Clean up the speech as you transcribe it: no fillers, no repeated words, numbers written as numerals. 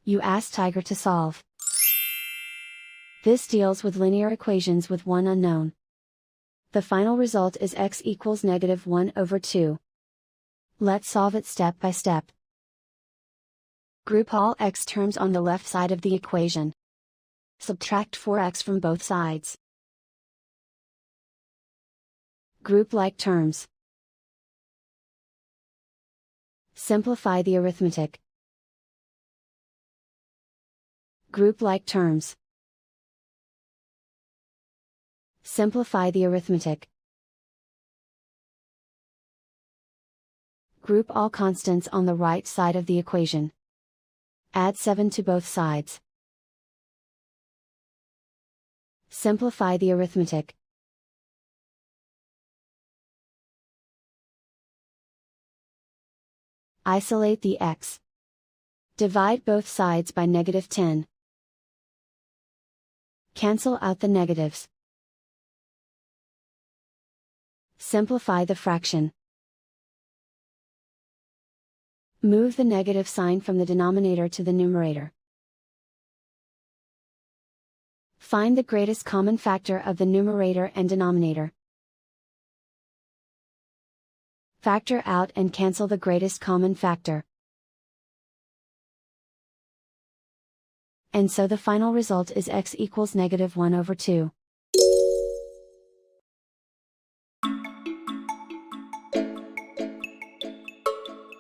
You ask Tiger to solve. This deals with linear equations with one unknown. The final result is x equals -1/2. Let's solve it step by step. Group all x terms on the left side of the equation. Subtract 4x from both sides. Group like terms. Simplify the arithmetic. Group like terms. Simplify the arithmetic. Group all constants on the right side of the equation. Add 7 to both sides. Simplify the arithmetic. Isolate the x. Divide both sides by -10. Cancel out the negatives. Simplify the fraction. Move the negative sign from the denominator to the numerator. Find the greatest common factor of the numerator and denominator. Factor out and cancel the greatest common factor. And so the final result is x equals -1/2.